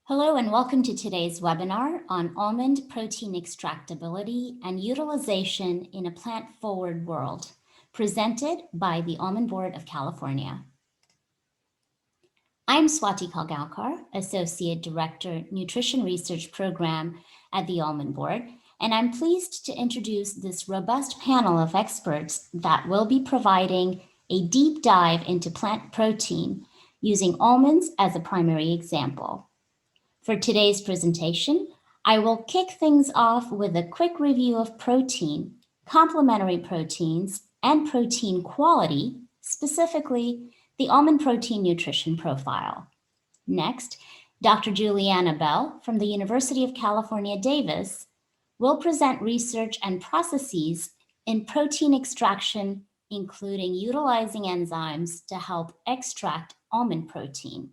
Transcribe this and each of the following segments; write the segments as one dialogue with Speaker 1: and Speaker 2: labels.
Speaker 1: Hello and welcome to today's webinar on almond protein extractability and utilization in a plant-forward world, presented by the Almond Board of California. I'm Swati Kalgaonkar, Associate Director, Nutrition Research Program at the Almond Board, and I'm pleased to introduce this robust panel of experts that will be providing a deep dive into plant protein using almonds as a primary example. For today's presentation, I will kick things off with a quick review of protein, complementary proteins, and protein quality, specifically the almond protein nutrition profile. Next, Dr. Juliana Bell from the University of California, Davis will present research and processes in protein extraction, including utilizing enzymes to help extract almond protein.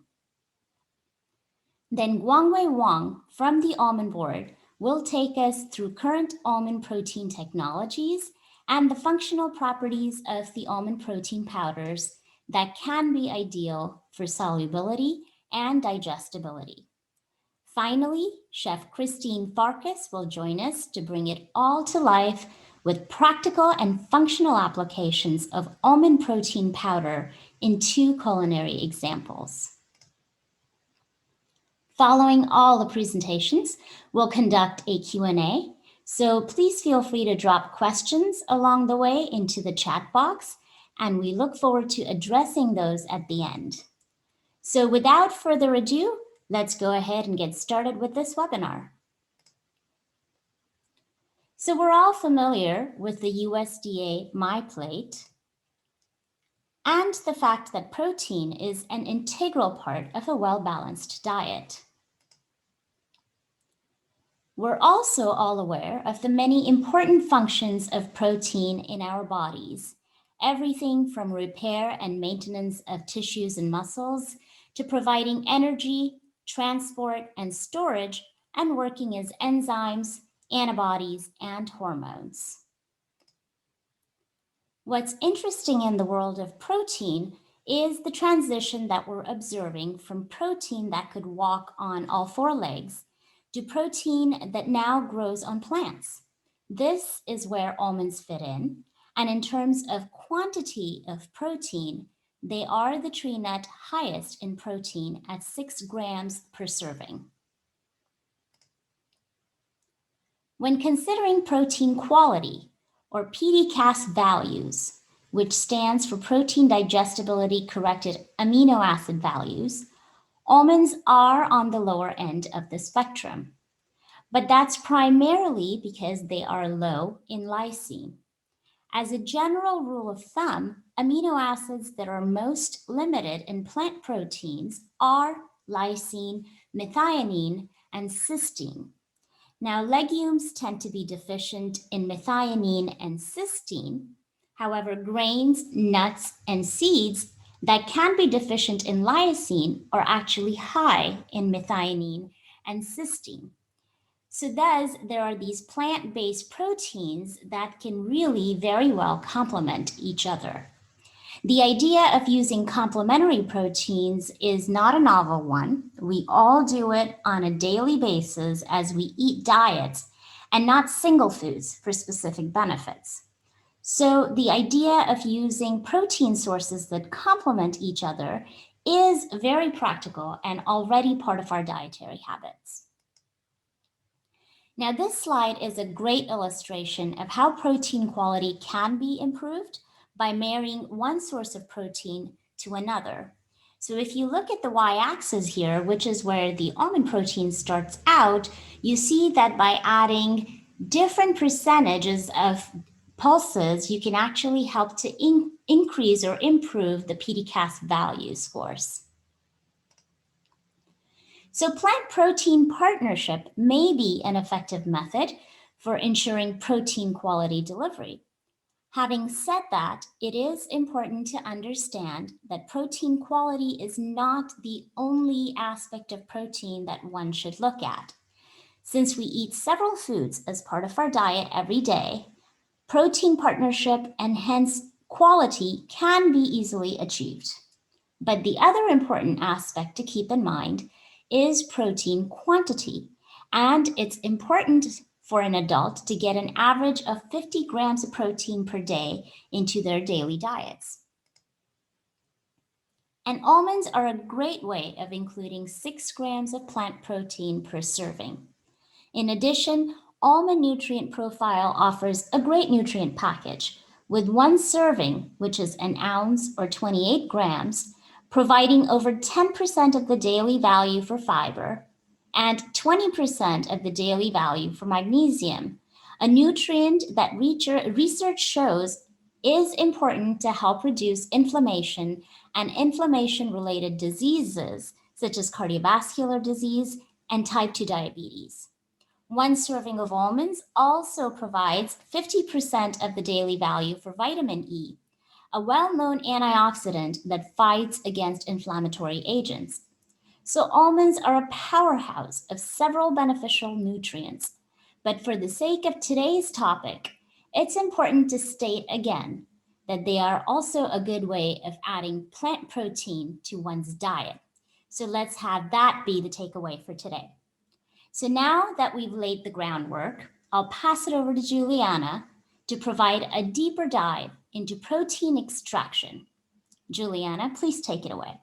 Speaker 1: Then Guangwei Wang from the Almond Board will take us through current almond protein technologies and the functional properties of the almond protein powders that can be ideal for solubility and digestibility. Finally, Chef Christine Farkas will join us to bring it all to life with practical and functional applications of almond protein powder in 2 culinary examples. Following all the presentations, we'll conduct a Q&A, so please feel free to drop questions along the way into the chat box, and we look forward to addressing those at the end. So without further ado, let's go ahead and get started with this webinar. So we're all familiar with the USDA MyPlate and the fact that protein is an integral part of a well-balanced diet. We're also all aware of the many important functions of protein in our bodies, everything from repair and maintenance of tissues and muscles to providing energy, transport, and storage, and working as enzymes, antibodies, and hormones. What's interesting in the world of protein is the transition that we're observing from protein that could walk on all 4 legs to protein that now grows on plants. This is where almonds fit in, and in terms of quantity of protein, they are the tree nut highest in protein at 6 grams per serving. When considering protein quality, or PDCAS values, which stands for protein digestibility corrected amino acid values, almonds are on the lower end of the spectrum, but that's primarily because they are low in lysine. As a general rule of thumb, amino acids that are most limited in plant proteins are lysine, methionine, and cysteine. Now, legumes tend to be deficient in methionine and cysteine. However, grains, nuts, and seeds that can be deficient in lysine are actually high in methionine and cysteine. So thus, there are these plant-based proteins that can really very well complement each other. The idea of using complementary proteins is not a novel one. We all do it on a daily basis as we eat diets and not single foods for specific benefits. So the idea of using protein sources that complement each other is very practical and already part of our dietary habits. Now, this slide is a great illustration of how protein quality can be improved by marrying one source of protein to another. So if you look at the y-axis here, which is where the almond protein starts out, you see that by adding different percentages of pulses, you can actually help to increase or improve the PDCAS value scores. So plant-protein partnership may be an effective method for ensuring protein quality delivery. Having said that, it is important to understand that protein quality is not the only aspect of protein that one should look at. Since we eat several foods as part of our diet every day, protein partnership and hence quality can be easily achieved. But the other important aspect to keep in mind is protein quantity, and it's important for an adult to get an average of 50 grams of protein per day into their daily diets. And almonds are a great way of including 6 grams of plant protein per serving. In addition, almond nutrient profile offers a great nutrient package, with one serving, which is an ounce or 28 grams, providing over 10% of the daily value for fiber and 20% of the daily value for magnesium, a nutrient that research shows is important to help reduce inflammation and inflammation-related diseases such as cardiovascular disease and type 2 diabetes. One serving of almonds also provides 50% of the daily value for vitamin E, a well-known antioxidant that fights against inflammatory agents. So almonds are a powerhouse of several beneficial nutrients. But for the sake of today's topic, it's important to state again that they are also a good way of adding plant protein to one's diet. So let's have that be the takeaway for today. So now that we've laid the groundwork, I'll pass it over to Juliana to provide a deeper dive into protein extraction. Juliana, please take it away.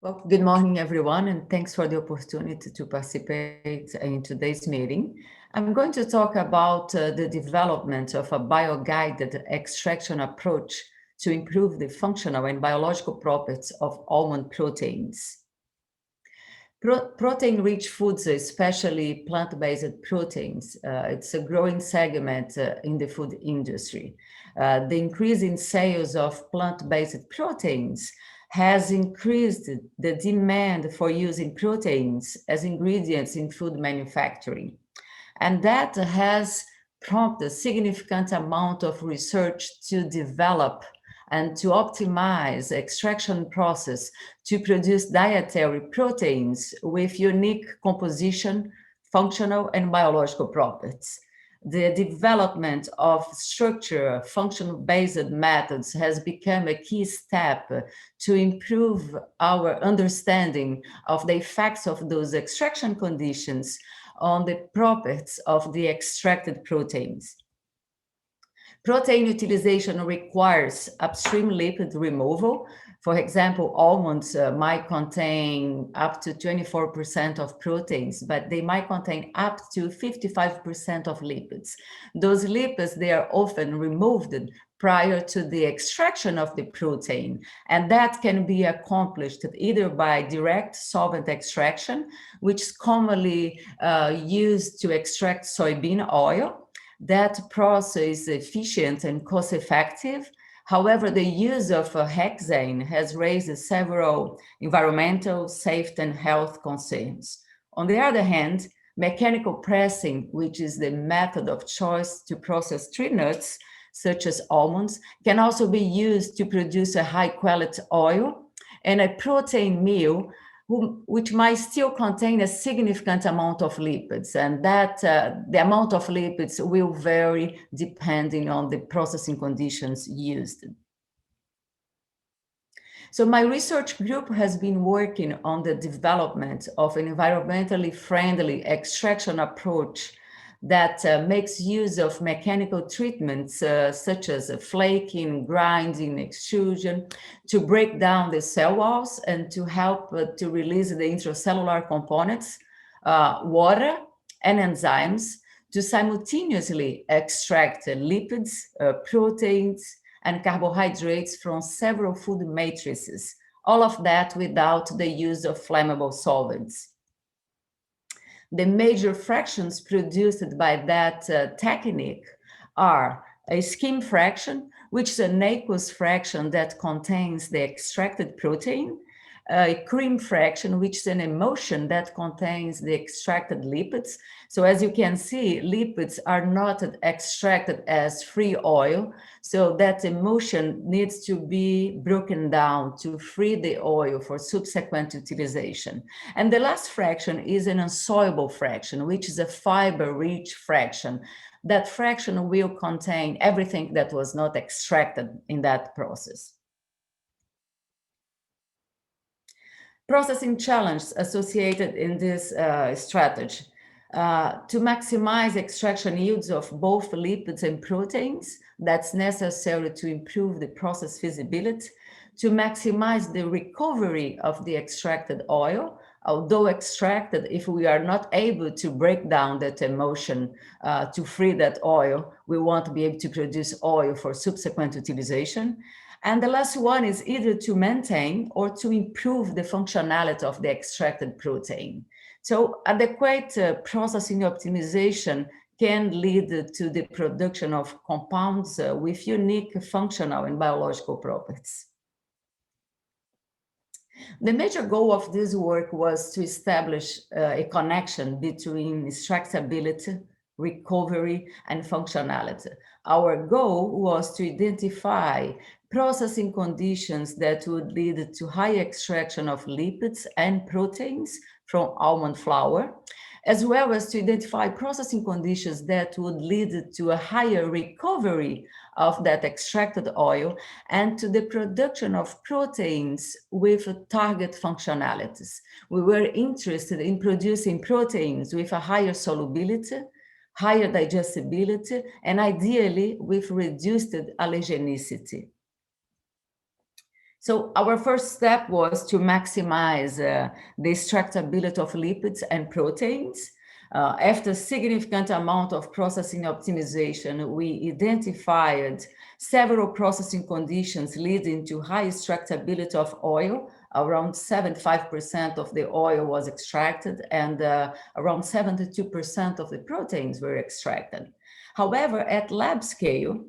Speaker 2: Well, good morning, everyone, and thanks for the opportunity to participate in today's meeting. I'm going to talk about the development of a bio-guided extraction approach to improve the functional and biological properties of almond proteins. Protein-rich foods, especially plant-based proteins, it's a growing segment in the food industry. The increase in sales of plant-based proteins has increased the demand for using proteins as ingredients in food manufacturing. And that has prompted a significant amount of research to develop and to optimize the extraction process to produce dietary proteins with unique composition, functional, and biological properties. The development of structure function-based methods has become a key step to improve our understanding of the effects of those extraction conditions on the properties of the extracted proteins. Protein utilization requires upstream lipid removal. For example, almonds might contain up to 24% of proteins, but they might contain up to 55% of lipids. Those lipids, they are often removed prior to the extraction of the protein, and that can be accomplished either by direct solvent extraction, which is commonly used to extract soybean oil. That process is efficient and cost-effective. However, the use of hexane has raised several environmental, safety, and health concerns. On the other hand, mechanical pressing, which is the method of choice to process tree nuts, such as almonds, can also be used to produce a high-quality oil, and a protein meal which might still contain a significant amount of lipids, and that the amount of lipids will vary depending on the processing conditions used. So my research group has been working on the development of an environmentally friendly extraction approach that makes use of mechanical treatments such as flaking, grinding, extrusion, to break down the cell walls and to help to release the intracellular components, water, and enzymes to simultaneously extract lipids, proteins, and carbohydrates from several food matrices, all of that without the use of flammable solvents. The major fractions produced by that technique are a skim fraction, which is an aqueous fraction that contains the extracted protein, a cream fraction, which is an emulsion that contains the extracted lipids. So as you can see, lipids are not extracted as free oil. So that emulsion needs to be broken down to free the oil for subsequent utilization. And the last fraction is an insoluble fraction, which is a fiber-rich fraction. That fraction will contain everything that was not extracted in that process. processing challenges associated in this strategy. To maximize extraction yields of both lipids and proteins, that's necessary to improve the process feasibility, to maximize the recovery of the extracted oil, although extracted, if we are not able to break down that emulsion to free that oil, we want to be able to produce oil for subsequent utilization. And the last one is either to maintain or to improve the functionality of the extracted protein. So adequate processing optimization can lead to the production of compounds with unique functional and biological properties. The major goal of this work was to establish a connection between extractability, recovery, and functionality. Our goal was to identify processing conditions that would lead to high extraction of lipids and proteins from almond flour, as well as to identify processing conditions that would lead to a higher recovery of that extracted oil and to the production of proteins with target functionalities. We were interested in producing proteins with a higher solubility, higher digestibility, and ideally with reduced allergenicity. So our first step was to maximize the extractability of lipids and proteins. After significant amount of processing optimization, we identified several processing conditions leading to high extractability of oil. Around 75% of the oil was extracted and around 72% of the proteins were extracted. However, at lab scale,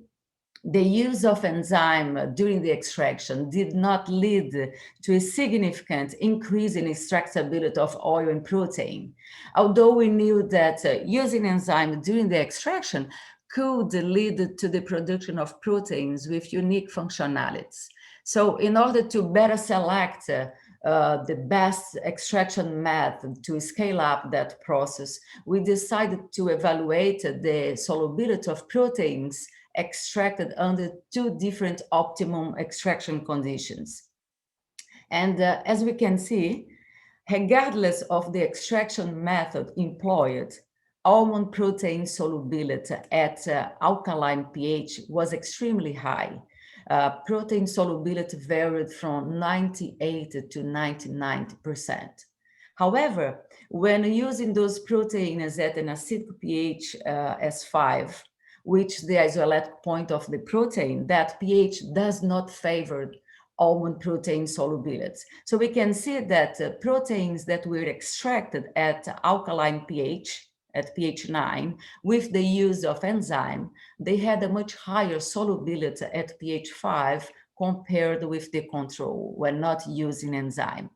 Speaker 2: the use of enzyme during the extraction did not lead to a significant increase in extractability of oil and protein, although we knew that using enzyme during the extraction could lead to the production of proteins with unique functionalities. So in order to better select the best extraction method to scale up that process, we decided to evaluate the solubility of proteins extracted under two different optimum extraction conditions. And as we can see, regardless of the extraction method employed, almond protein solubility at alkaline pH was extremely high. Protein solubility varied from 98 to 99%. However, when using those proteins at an acidic pH as 5, which the isoelectric point of the protein, that pH does not favor almond protein solubility. So we can see that proteins that were extracted at alkaline pH, at pH 9, with the use of enzyme, they had a much higher solubility at pH 5 compared with the control when not using enzyme.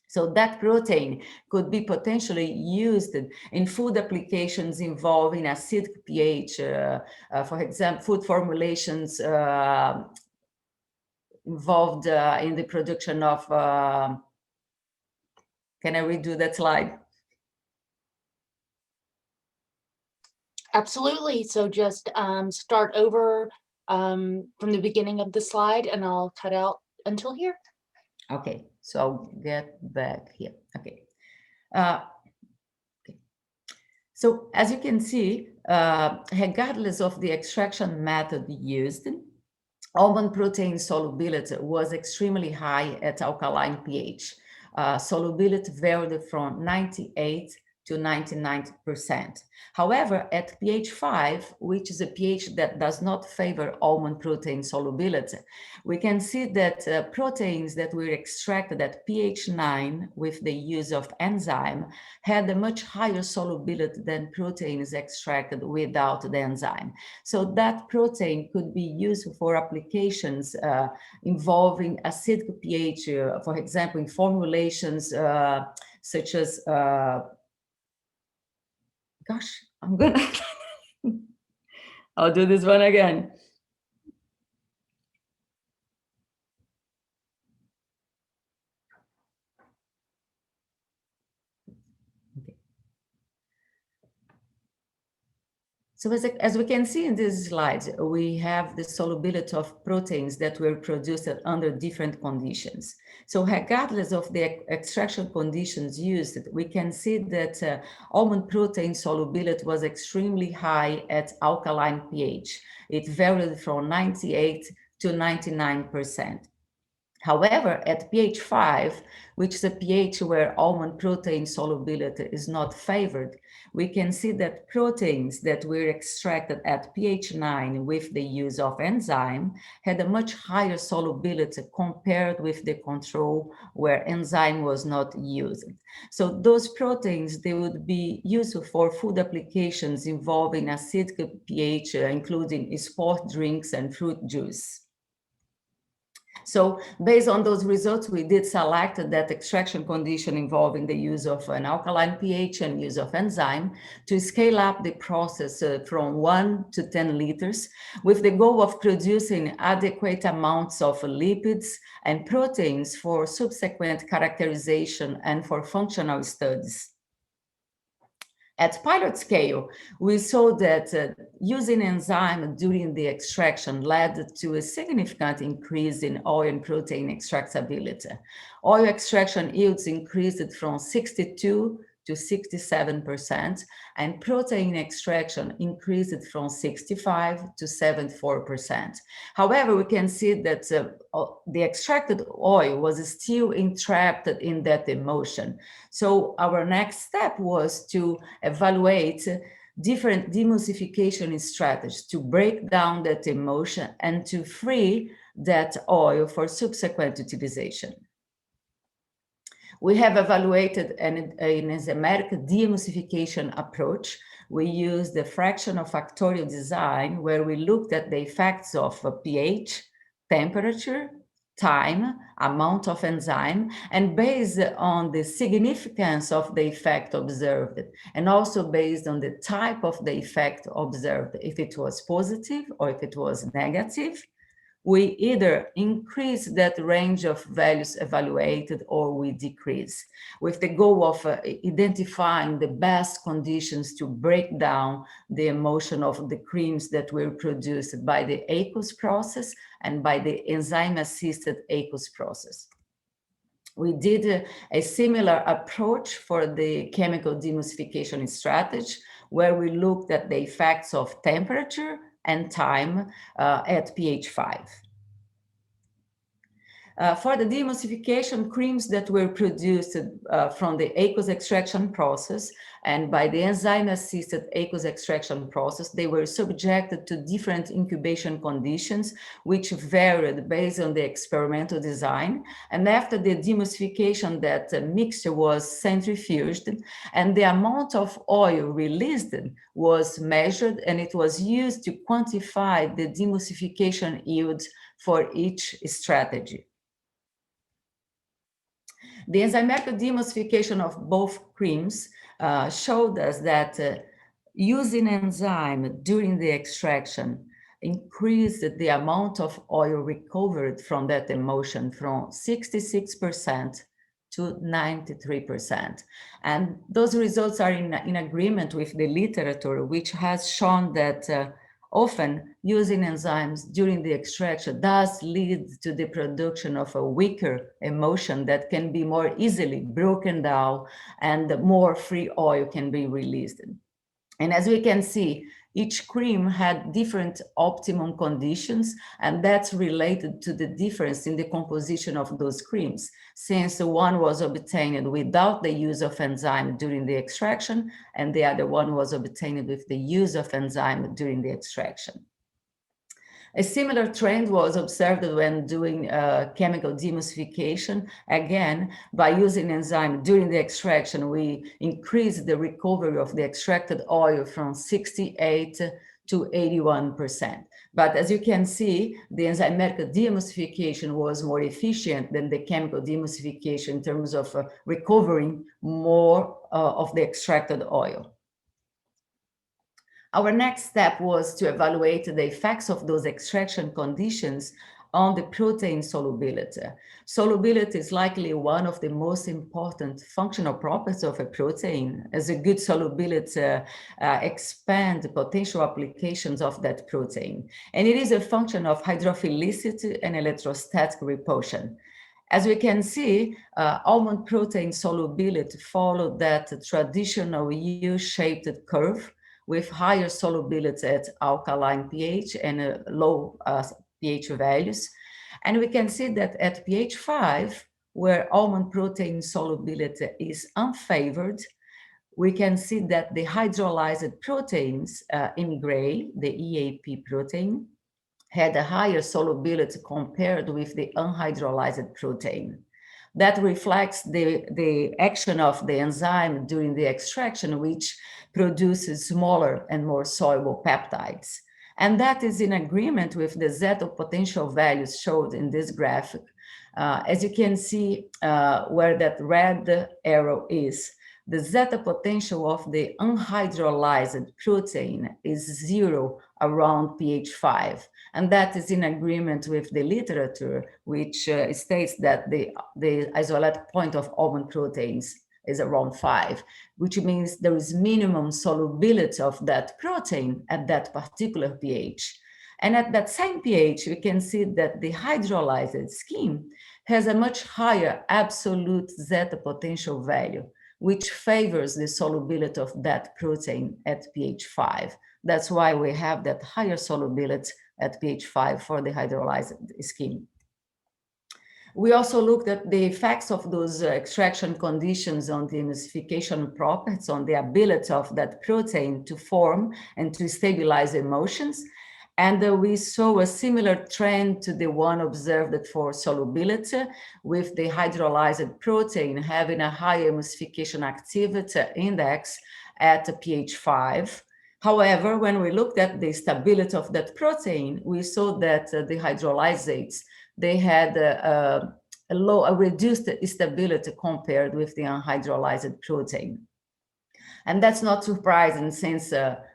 Speaker 2: So that protein could be potentially used in food applications involving acidic pH, for example, food formulations involved in the production of, can I redo that slide?
Speaker 3: Absolutely. So just start over from the beginning of the slide and I'll cut out until here.
Speaker 2: Okay, so I'll get back here. Okay. So as you can see, regardless of the extraction method used, almond protein solubility was extremely high at alkaline pH. Solubility varied from 98 to 99%. However, at pH 5, which is a pH that does not favor almond protein solubility, we can see that proteins that were extracted at pH 9 with the use of enzyme had a much higher solubility than proteins extracted without the enzyme. So that protein could be used for applications involving acidic pH, for example, in formulations such as gosh, I'm gonna, I'll do this one again. Okay. So as we can see in this slide, we have the solubility of proteins that were produced under different conditions. So regardless of the extraction conditions used, we can see that almond protein solubility was extremely high at alkaline pH. It varied from 98 to 99%. However, at pH 5, which is a pH where almond protein solubility is not favored, we can see that proteins that were extracted at pH 9 with the use of enzyme had a much higher solubility compared with the control where enzyme was not used. So those proteins, they would be useful for food applications involving acidic pH, including sport drinks and fruit juice. So based on those results, we did select that extraction condition involving the use of an alkaline pH and use of enzyme to scale up the process from 1 to 10 liters with the goal of producing adequate amounts of lipids and proteins for subsequent characterization and for functional studies. At pilot scale, we saw that using enzyme during the extraction led to a significant increase in oil and protein extractability. Oil extraction yields increased from 62 to 67%, and protein extraction increased from 65 to 74%. However, we can see that the extracted oil was still entrapped in that emulsion. So our next step was to evaluate different demulsification strategies to break down that emulsion and to free that oil for subsequent utilization. We have evaluated an enzymatic demulsification approach. We used the fraction of factorial design where we looked at the effects of pH, temperature, time, amount of enzyme, and based on the significance of the effect observed, and also based on the type of the effect observed, if it was positive or if it was negative, we either increase that range of values evaluated or we decrease, with the goal of identifying the best conditions to break down the emulsion of the creams that were produced by the AOCS process and by the enzyme-assisted AOCS process. We did a similar approach for the chemical demulsification strategy, where we looked at the effects of temperature and time at pH 5. For the demulsification, creams that were produced from the AOCS extraction process and by the enzyme-assisted AOCS extraction process, they were subjected to different incubation conditions, which varied based on the experimental design. And after the demulsification, that mixture was centrifuged, and the amount of oil released was measured, and it was used to quantify the demulsification yield for each strategy. The enzymatic demulsification of both creams showed us that using enzyme during the extraction increased the amount of oil recovered from that emulsion from 66% to 93%. And those results are in agreement with the literature, which has shown that often using enzymes during the extraction does lead to the production of a weaker emulsion that can be more easily broken down and more free oil can be released. And as we can see, each cream had different optimum conditions, and that's related to the difference in the composition of those creams, since one was obtained without the use of enzyme during the extraction, and the other one was obtained with the use of enzyme during the extraction. A similar trend was observed when doing chemical demulsification. Again, by using enzyme during the extraction, we increased the recovery of the extracted oil from 68 to 81%. But as you can see, the enzymatic demulsification was more efficient than the chemical demulsification in terms of recovering more of the extracted oil. Our next step was to evaluate the effects of those extraction conditions on the protein solubility. Solubility is likely one of the most important functional properties of a protein, as a good solubility expand the potential applications of that protein. And it is a function of hydrophilicity and electrostatic repulsion. As we can see, almond protein solubility followed that traditional U-shaped curve with higher solubility at alkaline pH and low pH values. And we can see that at pH 5, where almond protein solubility is unfavored, we can see that the hydrolyzed proteins in gray, the EAP protein, had a higher solubility compared with the unhydrolyzed protein. That reflects the action of the enzyme during the extraction, which produces smaller and more soluble peptides. And that is in agreement with the zeta potential values showed in this graphic. As you can see where that red arrow is, the zeta potential of the unhydrolyzed protein is 0 around pH 5. And that is in agreement with the literature, which states that the isolytic point of almond proteins is around 5, which means there is minimum solubility of that protein at that particular pH. And at that same pH, we can see that the hydrolyzed scheme has a much higher absolute zeta potential value, which favors the solubility of that protein at pH 5. That's why we have that higher solubility at pH 5 for the hydrolyzed scheme. We also looked at the effects of those extraction conditions on the emulsification properties, on the ability of that protein to form and to stabilize emulsions. And we saw a similar trend to the one observed for solubility, with the hydrolyzed protein having a higher emulsification activity index at pH 5. However, when we looked at the stability of that protein, we saw that the hydrolysates, they had a reduced stability compared with the unhydrolyzed protein. And that's not surprising, since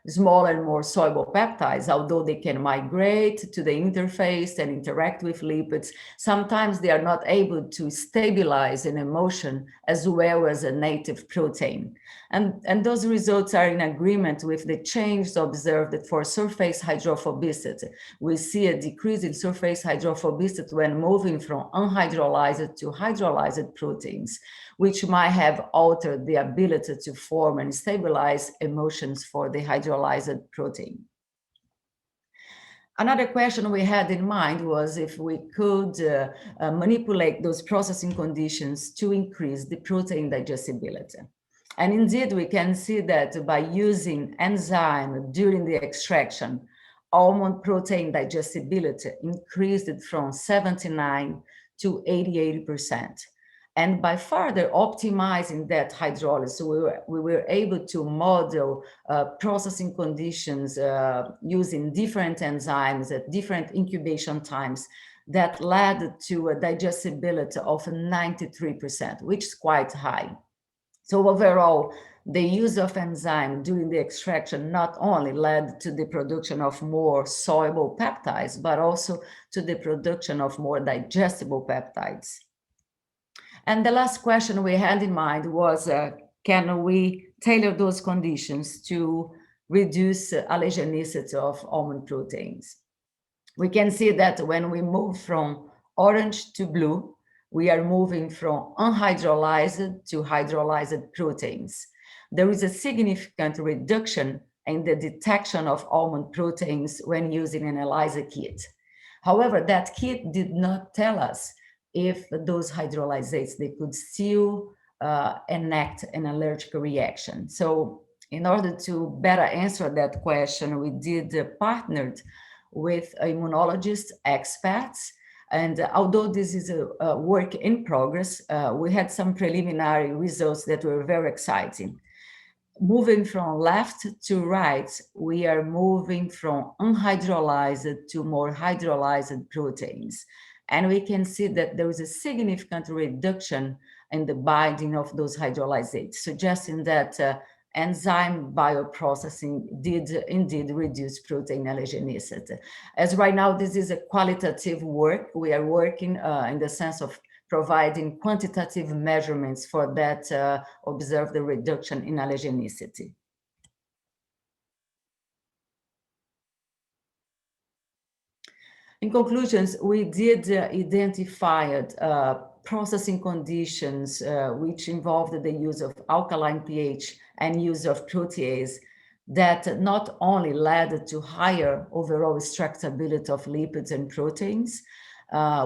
Speaker 2: smaller and more soluble peptides, although they can migrate to the interface and interact with lipids, sometimes they are not able to stabilize an emulsion as well as a native protein. And those results are in agreement with the changes observed for surface hydrophobicity. We see a decrease in surface hydrophobicity when moving from unhydrolyzed to hydrolyzed proteins, which might have altered the ability to form and stabilize emulsions for the hydrolyzed protein. Another question we had in mind was if we could manipulate those processing conditions to increase the protein digestibility. And indeed, we can see that by using enzyme during the extraction, almond protein digestibility increased from 79 to 88%. And by further optimizing that hydrolysis, we were able to model processing conditions using different enzymes at different incubation times that led to a digestibility of 93%, which is quite high. So overall, the use of enzyme during the extraction not only led to the production of more soluble peptides, but also to the production of more digestible peptides. And the last question we had in mind was, can we tailor those conditions to reduce allergenicity of almond proteins? We can see that when we move from orange to blue, we are moving from unhydrolyzed to hydrolyzed proteins. There is a significant reduction in the detection of almond proteins when using an ELISA kit. However, that kit did not tell us if those hydrolysates, they could still enact an allergic reaction. So in order to better answer that question, we did partnered with immunologists, experts, and although this is a work in progress, we had some preliminary results that were very exciting. Moving from left to right, we are moving from unhydrolyzed to more hydrolyzed proteins. And we can see that there is a significant reduction in the binding of those hydrolysates, suggesting that enzyme bioprocessing did indeed reduce protein allergenicity. As right now, this is a qualitative work. We are working in the sense of providing quantitative measurements for that observe the reduction in allergenicity. In conclusions, we did identify processing conditions which involved the use of alkaline pH and use of protease that not only led to higher overall extractability of lipids and proteins,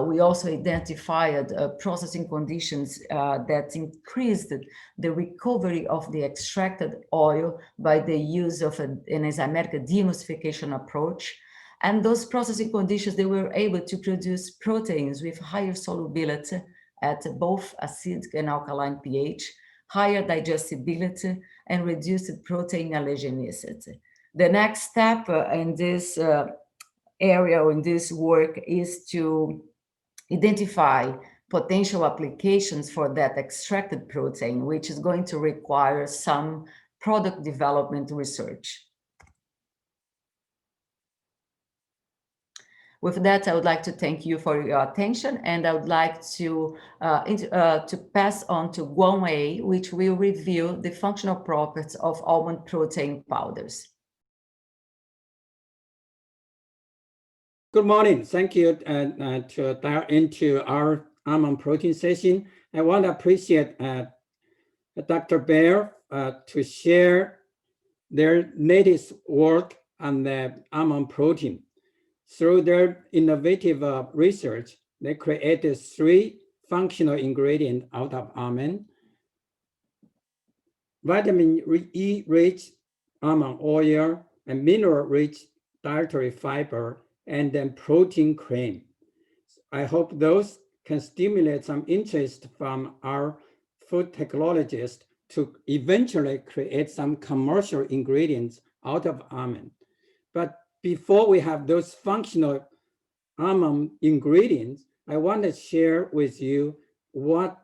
Speaker 2: we also identified processing conditions that increased the recovery of the extracted oil by the use of an enzymatic deemulsification approach. And those processing conditions, they were able to produce proteins with higher solubility at both acidic and alkaline pH, higher digestibility, and reduced protein allergenicity. The next step in this area or in this work is to identify potential applications for that extracted protein, which is going to require some product development research. With that, I would like to thank you for your attention, and I would like to pass on to Guan Wei, which will review the functional properties of almond protein powders.
Speaker 4: Good morning. Thank you to dive into our almond protein session. I want to appreciate Dr. Bear to share their latest work on the almond protein. Through their innovative research, they created 3 functional ingredients out of almond: vitamin E-rich almond oil, and mineral-rich dietary fiber, and then protein cream. I hope those can stimulate some interest from our food technologists to eventually create some commercial ingredients out of almond. But before we have those functional almond ingredients, I want to share with you what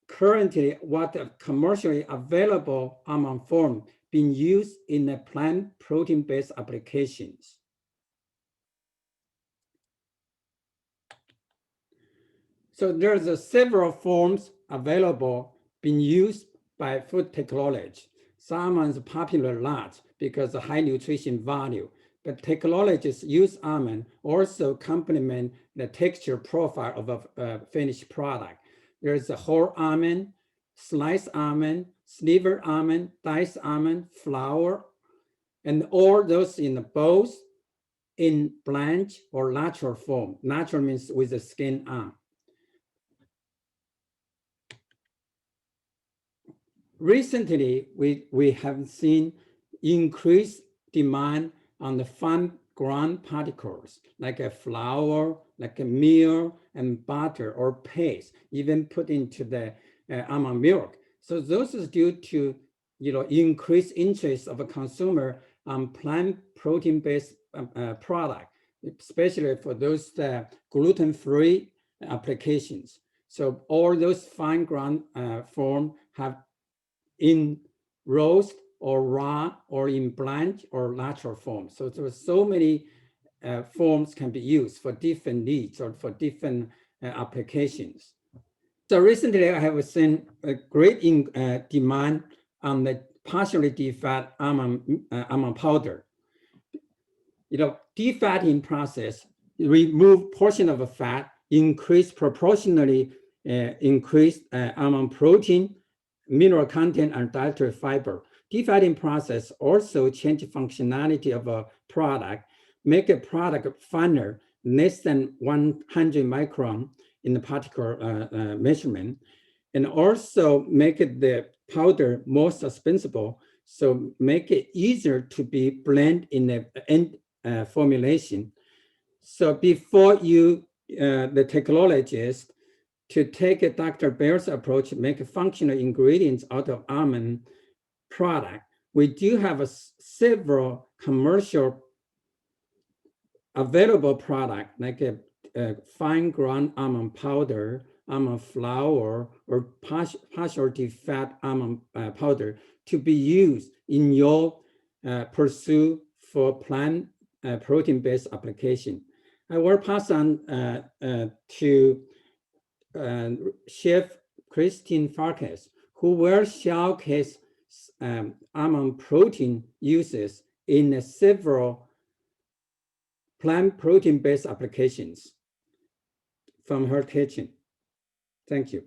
Speaker 4: commercially available almond form being used in the plant protein-based applications. So there's several forms available being used by food technology. Some are popular lot because of high nutrition value, but technologists use almond also complement the texture profile of a finished product. There's a whole almond, sliced almond, sliver almond, diced almond, flour, and all those in both in blanch or natural form. Natural means with the skin on. Recently, we have seen increased demand on the fine ground particles, like a flour, like a meal and butter or paste, even put into the almond milk. So those is due to increased interest of a consumer on plant protein-based product, especially for those gluten-free applications. So all those fine ground form have in roast or raw or in blanch or natural form. So there are so many forms can be used for different needs or for different applications. So recently I have seen a great demand on the partially defatted almond powder. Defatting process remove portion of a fat, increase proportionally increased almond protein, mineral content, and dietary fiber. Defatting process also change functionality of a product, make a product finer, less than 100 micron in the particle measurement, and also make it the powder more suspensible, so make it easier to be blended in the end formulation. So before you, the technologist, to take a Dr. Bear's approach, make functional ingredients out of almond product, we do have several commercial available product, like a fine ground almond powder almond flour or partially fat almond powder to be used in your pursuit for plant protein-based application. I will pass on to Chef Christine Farkas, who will showcase almond protein uses in several plant protein-based applications from her kitchen. Thank you.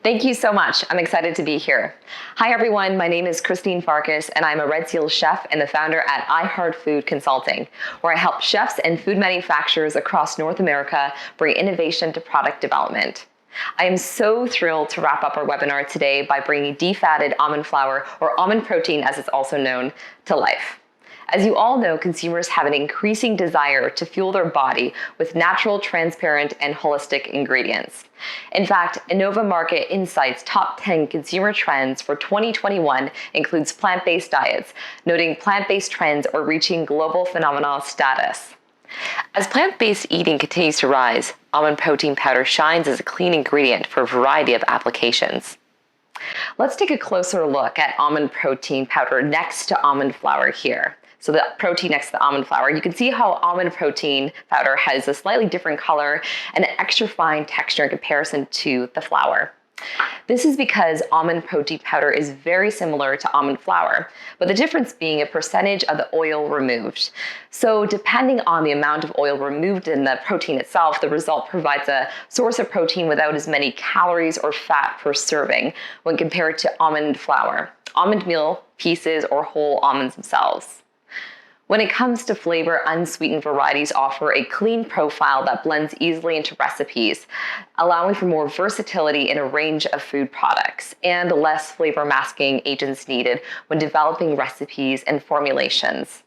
Speaker 5: Thank you so much. I'm excited to be here. Hi, everyone. My name is Christine Farkas, and I'm a Red Seal chef and the founder at iHeart Food Consulting, where I help chefs and food manufacturers across North America bring innovation to product development. I am so thrilled to wrap up our webinar today by bringing defatted almond flour, or almond protein as it's also known, to life. As you all know, consumers have an increasing desire to fuel their body with natural, transparent, and holistic ingredients. In fact, Innova Market Insights' top 10 consumer trends for 2021 includes plant-based diets, noting plant-based trends are reaching global phenomenon status. As plant-based eating continues to rise, almond protein powder shines as a clean ingredient for a variety of applications. Let's take a closer look at almond protein powder next to almond flour here. So the protein next to the almond flour, you can see how almond protein powder has a slightly different color and an extra fine texture in comparison to the flour. This is because almond protein powder is very similar to almond flour, but the difference being a percentage of the oil removed. So depending on the amount of oil removed in the protein itself, the result provides a source of protein without as many calories or fat per serving when compared to almond flour, almond meal pieces, or whole almonds themselves. When it comes to flavor, unsweetened varieties offer a clean profile that blends easily into recipes, allowing for more versatility in a range of food products and less flavor masking agents needed when developing recipes and formulations.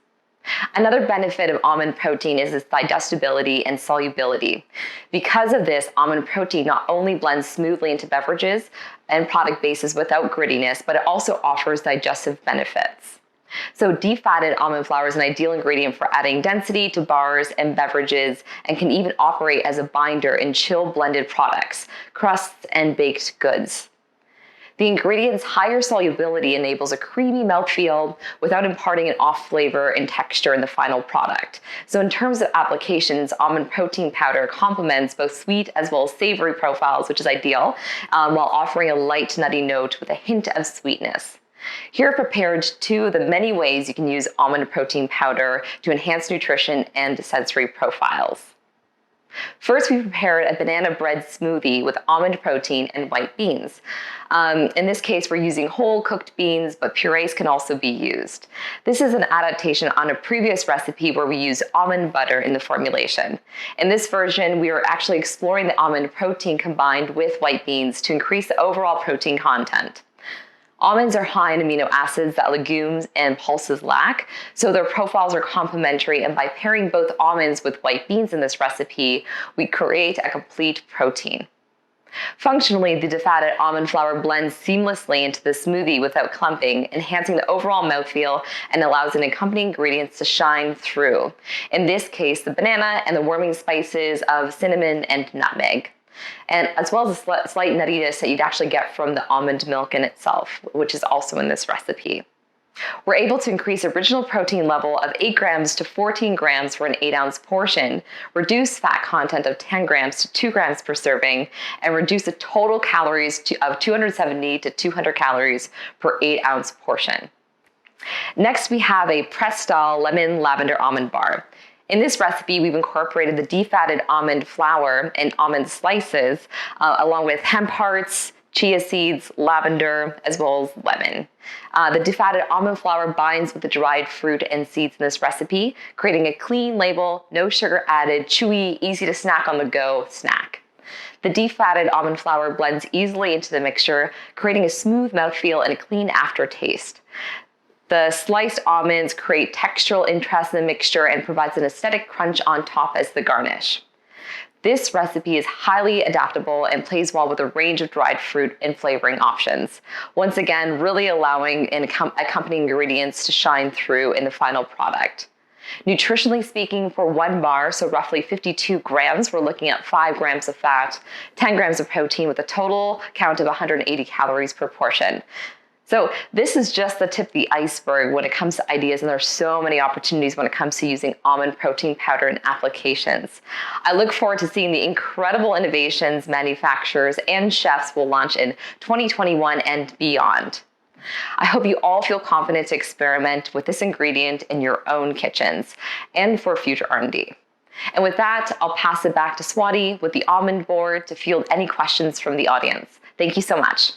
Speaker 5: Another benefit of almond protein is its digestibility and solubility. Because of this, almond protein not only blends smoothly into beverages and product bases without grittiness, but it also offers digestive benefits. So defatted almond flour is an ideal ingredient for adding density to bars and beverages, and can even operate as a binder in chill blended products, crusts, and baked goods. The ingredient's higher solubility enables a creamy mouthfeel without imparting an off flavor and texture in the final product. So in terms of applications, almond protein powder complements both sweet as well as savory profiles, which is ideal, while offering a light nutty note with a hint of sweetness. Here are prepared two of the many ways you can use almond protein powder to enhance nutrition and sensory profiles. First, we prepared a banana bread smoothie with almond protein and white beans. In this case, we're using whole cooked beans, but purees can also be used. This is an adaptation on a previous recipe where we used almond butter in the formulation. In this version, we are actually exploring the almond protein combined with white beans to increase the overall protein content. Almonds are high in amino acids that legumes and pulses lack, so their profiles are complementary, and by pairing both almonds with white beans in this recipe, we create a complete protein. Functionally, the defatted almond flour blends seamlessly into the smoothie without clumping, enhancing the overall mouthfeel and allows an accompanying ingredients to shine through. In this case, the banana and the warming spices of cinnamon and nutmeg, and as well as a slight nuttiness that you'd actually get from the almond milk in itself, which is also in this recipe. We're able to increase original protein level of 8 grams to 14 grams for an 8-ounce portion, reduce fat content of 10 grams to 2 grams per serving, and reduce the total calories of 270 to 200 calories per 8-ounce portion. Next, we have a press-style lemon lavender almond bar. In this recipe, we've incorporated the defatted almond flour and almond slices, along with hemp hearts, chia seeds, lavender, as well as lemon. The defatted almond flour binds with the dried fruit and seeds in this recipe, creating a clean label, no sugar added, chewy, easy to snack on the go snack. The defatted almond flour blends easily into the mixture, creating a smooth mouthfeel and a clean aftertaste. The sliced almonds create textural interest in the mixture and provides an aesthetic crunch on top as the garnish. This recipe is highly adaptable and plays well with a range of dried fruit and flavoring options. Once again, really allowing accompanying ingredients to shine through in the final product. Nutritionally speaking, for 1 bar, so roughly 52 grams, we're looking at 5 grams of fat, 10 grams of protein with a total count of 180 calories per portion. So this is just the tip of the iceberg when it comes to ideas, and there are so many opportunities when it comes to using almond protein powder in applications. I look forward to seeing the incredible innovations manufacturers and chefs will launch in 2021 and beyond. I hope you all feel confident to experiment with this ingredient in your own kitchens and for future R&D. And with that, I'll pass it back to Swati with the almond board to field any questions from the audience. Thank you so much.